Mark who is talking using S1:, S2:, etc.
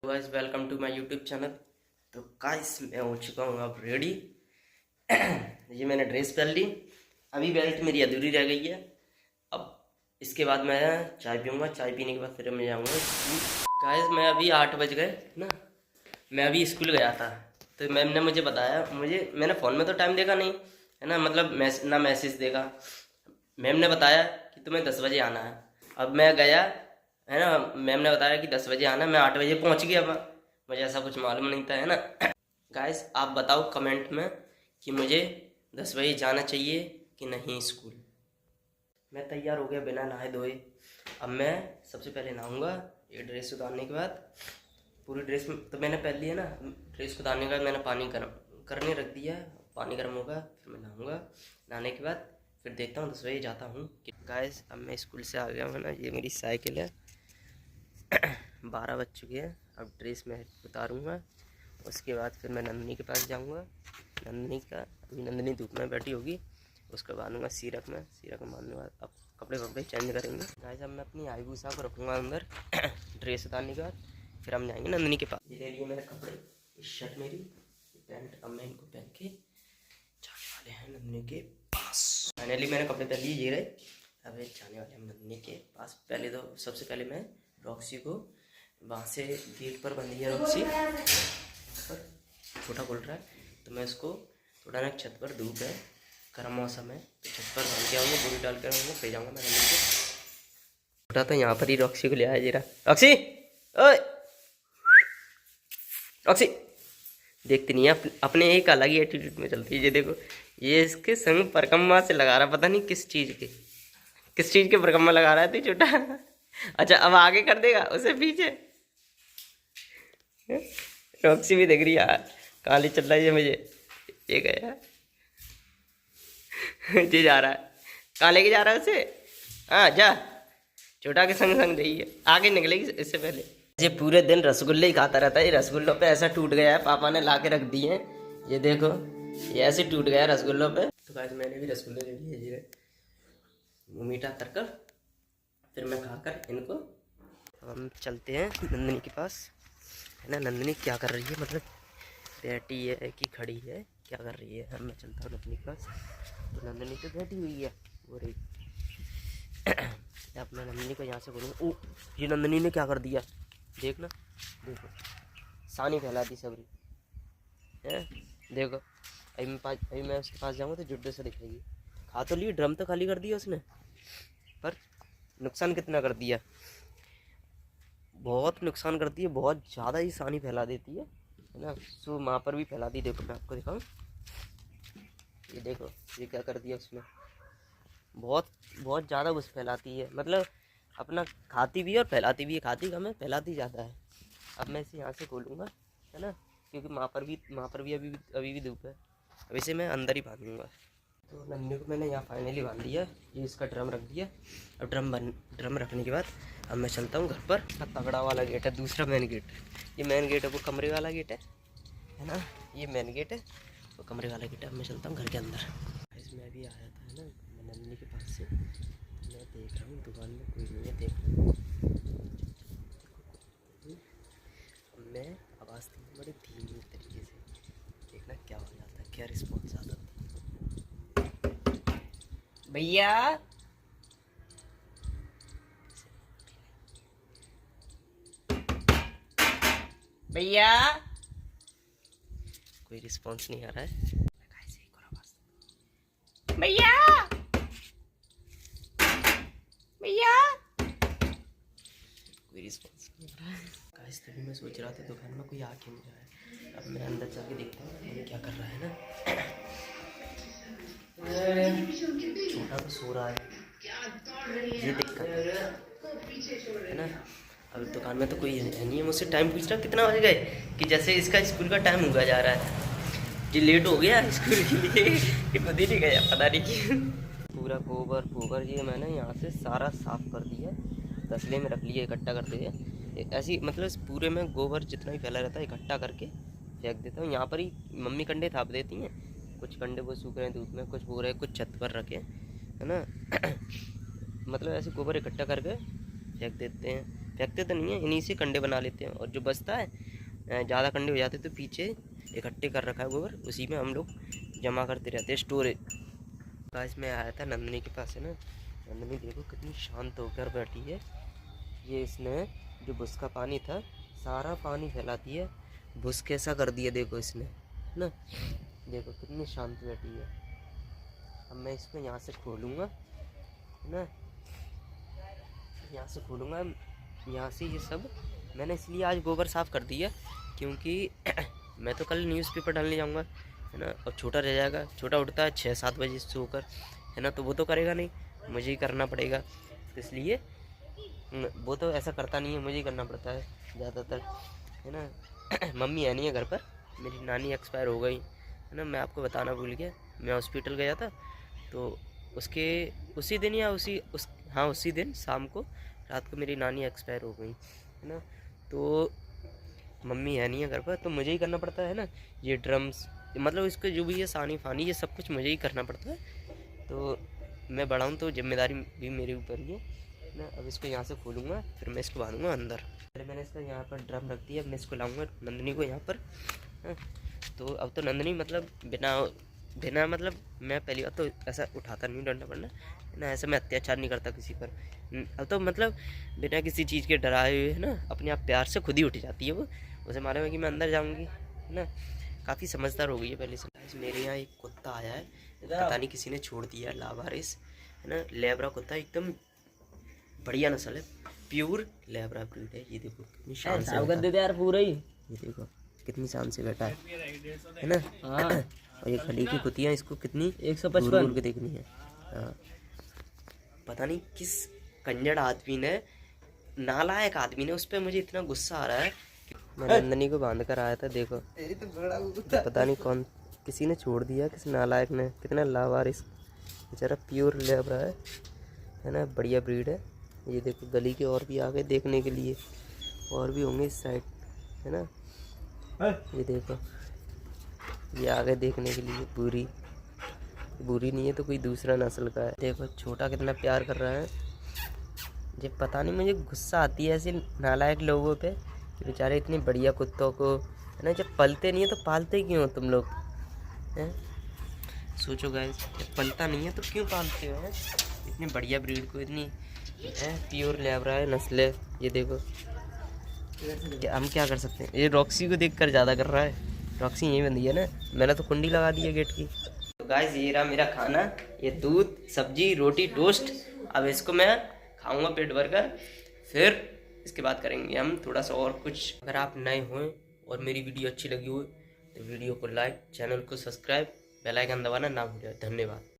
S1: Guys welcome to my YouTube channel. तो guys मैं हो चुका हूँ अब रेडी। ये मैंने ड्रेस पहन ली, अभी बेल्ट मेरी अधूरी रह गई है। अब इसके बाद मैं चाय पीऊँगा, चाय पीने के बाद फिर मैं जाऊँगा स्कूल। गाइस मैं अभी 8 बज गए ना, मैं अभी स्कूल गया था। तो मैम ने मुझे बताया, मैंने फ़ोन में तो टाइम देखा नहीं है ना, मतलब ना मैसेज देखा। मैम ने बताया कि तुम्हें 10 बजे आना है। अब मैं गया है ना, मैम ने बताया कि 10 बजे आना, मैं 8 बजे पहुंच गया। अब मुझे ऐसा कुछ मालूम नहीं था है ना। गाइस आप बताओ कमेंट में कि मुझे 10 बजे जाना चाहिए कि नहीं स्कूल। मैं तैयार हो गया बिना नहाए धोए। अब मैं सबसे पहले नहाऊंगा, ये ड्रेस उतारने के बाद पूरी ड्रेस तो मैंने पहन ली है ना। ड्रेस उतारने के बाद मैंने पानी गर्म करने रख दिया, पानी गर्म होगा फिर मैं नहाऊंगा। नहाने के बाद फिर देखता हूँ 10 बजे जाता हूँ। गाइस अब मैं स्कूल से आ गया हूँ ना, ये मेरी साइकिल है। 12 बज चुके हैं, अब ड्रेस में उतारूँगा। उसके बाद फिर मैं नंदनी के पास जाऊँगा। अभी नंदनी धूप में बैठी होगी, उसको बांधूंगा सीरक में बांधने के बाद अब कपड़े चेंज करेंगे। गाइस अब मैं अपनी आईभूषा को रखूँगा अंदर। ड्रेस उतारने के बाद फिर हम जाएंगे नंदनी के पास। ये ले लिए मेरे कपड़े, ये शर्ट मेरी, ये पैंट। अब मैं इनको पहन के जाने वाले हैं नंदनी के पास। फाइनली मैंने कपड़े पहन लिए, ये रहे। अब जाने वाले हम नंदनी के पास। पहले तो सबसे पहले मैं रॉक्सी को वहाँ से गेट पर बंधी है, रॉक्सी पर छोटा खोल रहा है, तो मैं उसको थोड़ा ना छत पर, धूप है, गर्म मौसम है, तो छत पर बांध के आऊँगा, बोरी डाल के आऊँगा, फिर जाऊँगा मैं नंदनी के। छोटा तो यहाँ पर ही रॉक्सी को ले आया जीरा। रॉक्सी ओए रॉक्सी, देखती नहीं है, अपने एक अलग ही एटीट्यूड में चलती है। ये देखो, ये इसके संग परकम्मा से लगा रहा, पता नहीं किस चीज़ के परकम्मा लगा रहा है तू छोटा। अच्छा अब आगे कर देगा उसे पीछे। रॉक्सी भी देख रही है यार, कहाँ ले चल रहा है ये मुझे। ये गया, ये जा रहा है, कहाँ लेके जा रहा है उसे। हाँ जा, छोटा के संग संग जाइए, आगे निकलेगी इससे पहले। ये पूरे दिन रसगुल्ले ही खाता रहता है। ये रसगुल्लों पे ऐसा टूट गया है, पापा ने ला के रख दिए हैं। ये देखो, ये ऐसे टूट गया है रसगुल्लों पे। तो गाइस मैंने भी रसगुल्ले ले लिए, जीरे मीठा तरकर, फिर मैं खाकर इनको। अब हम चलते हैं नंदनी के पास है ना। नंदनी क्या कर रही है, मतलब बैठी है कि खड़ी है, क्या कर रही है। अब मैं चलता हूँ नंदनी के पास। तो नंदनी तो बैठी हुई है, वो रही। अब मैं नंदनी को यहाँ से बोलूँगा। ओ ये नंदनी ने क्या कर दिया, देखना, देखो सानी फैला दी सबरी है। देखो अभी मैं उसके पास जाऊँगा तो जुड्डे से दिखेगी। खा तो ली, ड्रम तो खाली कर दिया उसने, पर नुकसान कितना कर दिया, बहुत नुकसान करती है, बहुत ज़्यादा ही सानी फैला देती है ना। सो माँ पर भी फैला दी। देखो मैं आपको दिखाऊँ, ये देखो ये क्या कर दिया उसने, बहुत बहुत ज़्यादा बस फैलाती है, मतलब अपना खाती भी है और फैलाती भी है। खाती कम है, फैलाती ज़्यादा है। अब मैं इसे यहाँ से खोलूँगा है ना, क्योंकि माँ पर भी अभी भी धूप है। अब इसे मैं अंदर ही बांधूँगा। तो नन्हे को मैंने यहाँ फाइनली बांध दिया। ये इसका ड्रम रख दिया। अब ड्रम रखने के बाद अब मैं चलता हूँ घर पर। तगड़ा वाला गेट है, दूसरा मेन गेट। ये मेन गेट है, वो कमरे वाला गेट है ना। ये मेन गेट है, वो कमरे वाला गेट है। अब मैं चलता हूँ घर के अंदर। इसमें अभी आया था है ना, मैं नन्हे के पास से। मैं देख रहा हूँ दुकान में कोई नहीं है, देख रहा हूँ। मैं आवाज़ दी बड़ी धीमी तरीके से, देखना क्या हो जाता है, क्या रिस्पॉन्स आता है। भैया भैया, कोई रिस्पॉन्स नहीं आ रहा है। भैया भैया, कोई रिस्पॉन्स नहीं आ रहा है। गाइस तभी मैं सोच रहा था दुकान में कोई आ क्यों नहीं रहा है। अब मैं अंदर जाके देखता हूँ ये क्या कर रहा है ना। छोटा तो सो रहा है, ये दिक्कत है ना। अब दुकान में तो कोई है नहीं है। मुझसे टाइम पूछ रहा कितना बज गए, कि जैसे इसका स्कूल का टाइम हुआ जा रहा है, कि लेट हो गया स्कूल के लिए, कि खुद ही नहीं गया, पता नहीं क्यों। पूरा गोबर ये मैंने यहाँ से सारा साफ कर दिया, तसले में रख लिया इकट्ठा करते हुए। ऐसी मतलब पूरे में गोबर जितना भी फैला रहता है इकट्ठा करके फेंक देता हूँ। यहाँ पर ही मम्मी कंडे थाप देती हैं, कुछ कंडे वो सूख रहे हैं धूप में, कुछ हो रहे कुछ छत पर रखे है ना। मतलब ऐसे गोबर इकट्ठा करके फेंक देते हैं। फेंकते तो नहीं है, इन्हीं से कंडे बना लेते हैं। और जो बचता है ज़्यादा कंडे हो जाते तो पीछे इकट्ठे कर रखा है गोबर, उसी में हम लोग जमा करते रहते हैं, स्टोरेज। गाइस मैं आया था नंदनी के पास, है ना। नंदनी देखो कितनी शांत होकर बैठी है। ये इसने जो भुस का पानी था सारा पानी फैला दिया, भुस कैसा कर दिया देखो इसने, है ना। देखो कितनी शांत बैठी है। अब मैं इसको यहाँ से खोलूँगा, है ना, यहाँ से खोलूँगा, यहाँ से ये सब मैंने इसलिए आज गोबर साफ़ कर दिया क्योंकि मैं तो कल न्यूज़पेपर डालने जाऊँगा, है ना। और छोटा रह जाएगा, छोटा उठता है 6-7 बजे सोकर, है ना, तो वो तो करेगा नहीं, मुझे ही करना पड़ेगा। तो इसलिए वो तो ऐसा करता नहीं है, मुझे ही करना पड़ता है ज़्यादातर, है ना। मम्मी है नहीं है घर पर, मेरी नानी एक्सपायर हो गई, है ना। मैं आपको बताना भूल गया, मैं हॉस्पिटल गया था तो उसके उसी दिन या उसी दिन शाम को रात को मेरी नानी एक्सपायर हो गई, है ना। तो मम्मी है नहीं है घर पर, तो मुझे ही करना पड़ता है ना। ये ड्रम्स मतलब इसको जो भी है सानी फानी ये सब कुछ मुझे ही करना पड़ता है। तो मैं बड़ा हूँ तो जिम्मेदारी भी मेरे ऊपर ही है ना। अब इसको यहाँ से खोलूँगा, फिर मैं इसको बांधूँगा अंदर। पहले मैंने इसका यहाँ पर ड्रम रख दिया, अब मैं इसको लाऊँगा नंदनी को यहाँ पर, हाँ। तो अब तो नंदनी मतलब बिना मतलब मैं पहली बार तो ऐसा उठाता नहीं डंडा वंडा, है ना। ऐसा मैं अत्याचार नहीं करता किसी पर। अब तो मतलब बिना किसी चीज़ के डराए हुए, है ना, अपने आप प्यार से खुद ही उठ जाती है वो। उसे मालूम है कि मैं अंदर जाऊँगी, है ना। काफ़ी समझदार हो गई है पहले से। मेरे यहाँ एक कुत्ता आया है, पता नहीं किसी ने छोड़ दिया, लावारिस, है ना, लैब्रा कुत्ता, एकदम बढ़िया नस्ल है, प्योर लैब्रा ब्रीड है। ये देखो कितनी शान से बैठा है, पूरा ही ये देखो कितनी शान से बैठा है ना। हाँ। और ये खली की कुतियाँ इसको कितनी 155 के देखनी है। हाँ, पता नहीं किस कंजड़ आदमी ने, नालायक आदमी ने, उस पर मुझे इतना गुस्सा आ रहा है। मैं नंदनी को बांध कर आया था, देखो पता नहीं कौन किसी ने छोड़ दिया, किस नालायक ने। कितना लावारिस बेचारा, प्योर लैब्रा है ना, बढ़िया ब्रीड है। ये देखो गली के और भी आ गए देखने के लिए, और भी होंगे इस साइड, है ना। ये देखो ये आ गए देखने के लिए। बुरी नहीं है तो कोई दूसरा नस्ल का है। देखो छोटा कितना प्यार कर रहा है। ये पता नहीं मुझे गुस्सा आती है ऐसे नालायक लोगों पे कि बेचारे इतनी बढ़िया कुत्तों को, है ना, जब पलते नहीं है तो पालते क्यों हो तुम लोग, हैं। सोचो गाइस, जब पलता नहीं है तो क्यों पालते हो, हैं। इतनी बढ़िया ब्रीड को, इतनी प्योर लैब्रा है नस्ल है। ये देखो हम क्या कर सकते हैं। ये रॉक्सी को देखकर ज़्यादा कर रहा है, रॉक्सी यहीं बंदी है ना, मैंने तो कुंडी लगा दी है गेट की। तो गाइस ये रहा मेरा खाना, ये दूध सब्जी रोटी टोस्ट। अब इसको मैं खाऊंगा पेट भर कर, फिर इसके बाद करेंगे हम थोड़ा सा और कुछ। अगर आप नए हों और मेरी वीडियो अच्छी लगी हो तो वीडियो को लाइक, चैनल को सब्सक्राइब, बेल आइकन दबाना ना भूलें। धन्यवाद।